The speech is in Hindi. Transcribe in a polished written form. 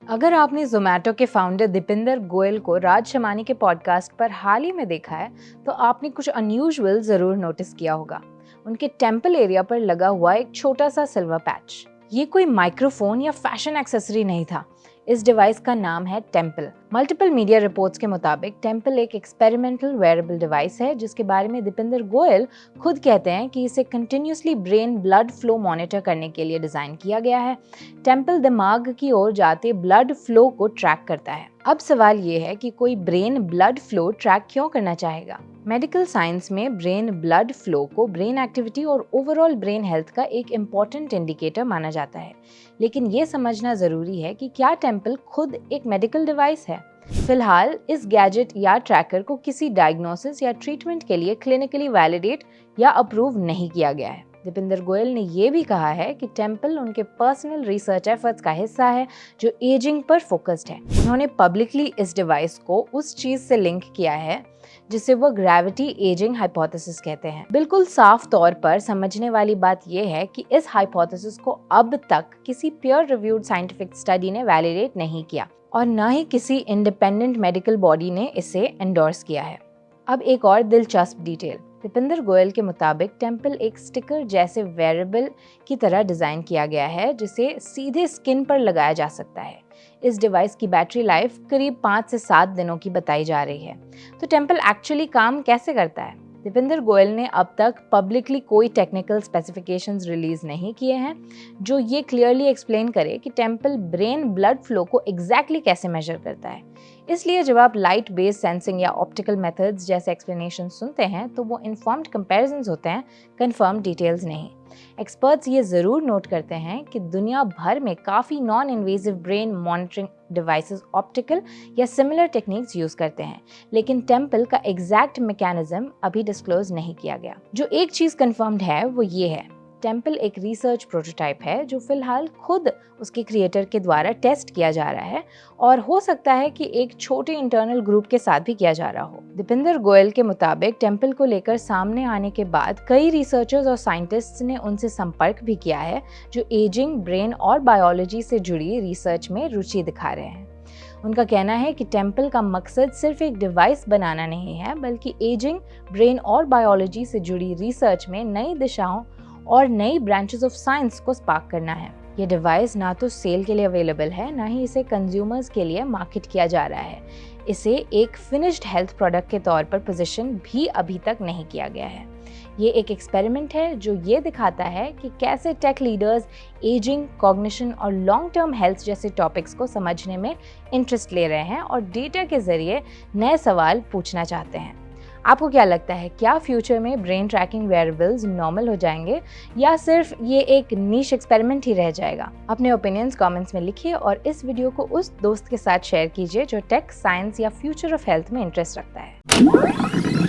अगर आपने ज़ोमैटो के फाउंडर दीपिंदर गोयल को राज शमानी के पॉडकास्ट पर हाल ही में देखा है, तो आपने कुछ अनयूजुअल ज़रूर नोटिस किया होगा। उनके टेम्पल एरिया पर लगा हुआ एक छोटा सा सिल्वर पैच। ये कोई माइक्रोफोन या फैशन एक्सेसरी नहीं था। इस डिवाइस का नाम है टेम्पल। मल्टीपल मीडिया रिपोर्ट्स के मुताबिक टेम्पल एक एक्सपेरिमेंटल वेयरेबल डिवाइस है, जिसके बारे में दीपिंदर गोयल खुद कहते हैं कि इसे continuously brain blood flow monitor करने के लिए डिजाइन किया गया है। टेम्पल दिमाग की ओर जाते ब्लड फ्लो को ट्रैक करता है। अब सवाल ये है कि कोई ब्रेन ब्लड फ्लो ट्रैक क्यों करना चाहेगा? मेडिकल साइंस में ब्रेन ब्लड फ्लो को ब्रेन एक्टिविटी और ओवरऑल ब्रेन हेल्थ का एक इम्पॉर्टेंट इंडिकेटर माना जाता है, लेकिन ये समझना जरूरी है कि क्या टेम्पल खुद एक मेडिकल डिवाइस है। फिलहाल इस गैजेट या ट्रैकर को किसी डायग्नोसिस या ट्रीटमेंट के लिए क्लिनिकली वैलिडेट या अप्रूव नहीं किया गया है। दीपिंदर गोयल ने यह भी कहा है कि टेम्पल उनके पर्सनल रिसर्च एफर्ट्स का हिस्सा है जो एजिंग पर फोकस्ड है। उन्होंने पब्लिकली इस डिवाइस को उस चीज से लिंक किया है जिसे वो ग्रेविटी एजिंग हाइपोथेसिस कहते हैं। बिल्कुल साफ तौर पर समझने वाली बात यह है कि इस हाइपोथेसिस को अब तक किसी पीयर रिव्यूड साइंटिफिक स्टडी ने वैलिडेट नहीं किया और न ही किसी इंडिपेंडेंट मेडिकल बॉडी ने इसे एंडोर्स किया है। अब एक और दिलचस्प डिटेल। दीपिंदर गोयल के मुताबिक टेम्पल एक स्टिकर जैसे वेरेबल की तरह डिजाइन किया गया है जिसे सीधे स्किन पर लगाया जा सकता है। इस डिवाइस की बैटरी लाइफ करीब 5 से 7 दिनों की बताई जा रही है। तो टेम्पल एक्चुअली काम कैसे करता है? दीपिंदर गोयल ने अब तक पब्लिकली कोई टेक्निकल स्पेसिफिकेशंस रिलीज नहीं किए हैं जो ये क्लियरली एक्सप्लेन करे कि टेम्पल ब्रेन ब्लड फ्लो को एग्जैक्टली कैसे मेजर करता है। इसलिए जब आप लाइट बेस्ड सेंसिंग या ऑप्टिकल मेथड्स जैसे एक्सप्लेनेशन सुनते हैं तो वो इन्फॉर्म्ड कंपैरिजंस होते हैं, कंफर्म डिटेल्स नहीं। एक्सपर्ट्स ये जरूर नोट करते हैं कि दुनिया भर में काफ़ी non invasive brain monitoring devices optical या सिमिलर टेक्निक्स यूज करते हैं, लेकिन टेम्पल का एग्जैक्ट मैकेनिज्म अभी डिस्क्लोज नहीं किया गया। जो एक चीज कंफर्म्ड है वो ये है, टेम्पल एक रिसर्च प्रोटोटाइप है जो फिलहाल खुद उसके क्रिएटर के द्वारा टेस्ट किया जा रहा है और हो सकता है कि एक छोटे इंटरनल ग्रुप के साथ भी किया जा रहा हो। दीपिंदर गोयल के मुताबिक टेम्पल को लेकर सामने आने के बाद कई रिसर्चर्स और साइंटिस्ट्स ने उनसे संपर्क भी किया है जो एजिंग, ब्रेन और बायोलॉजी से जुड़ी रिसर्च में रुचि दिखा रहे हैं। उनका कहना है कि टेम्पल का मकसद सिर्फ एक डिवाइस बनाना नहीं है, बल्कि एजिंग, ब्रेन और बायोलॉजी से जुड़ी रिसर्च में नई दिशाओं और नई ब्रांचेस ऑफ साइंस को स्पार्क करना है। ये डिवाइस ना तो सेल के लिए अवेलेबल है, ना ही इसे कंज्यूमर्स के लिए मार्केट किया जा रहा है। इसे एक फिनिश्ड हेल्थ प्रोडक्ट के तौर पर पोजीशन भी अभी तक नहीं किया गया है। ये एक एक्सपेरिमेंट है जो ये दिखाता है कि कैसे टेक लीडर्स एजिंग, कॉग्निशन और लॉन्ग टर्म हेल्थ जैसे टॉपिक्स को समझने में इंटरेस्ट ले रहे हैं और डेटा के जरिए नए सवाल पूछना चाहते हैं। आपको क्या लगता है, क्या फ्यूचर में ब्रेन ट्रैकिंग वेयरेबल्स नॉर्मल हो जाएंगे या सिर्फ ये एक नीश एक्सपेरिमेंट ही रह जाएगा? अपने ओपिनियंस कमेंट्स में लिखिए और इस वीडियो को उस दोस्त के साथ शेयर कीजिए जो टेक, साइंस या फ्यूचर ऑफ हेल्थ में इंटरेस्ट रखता है।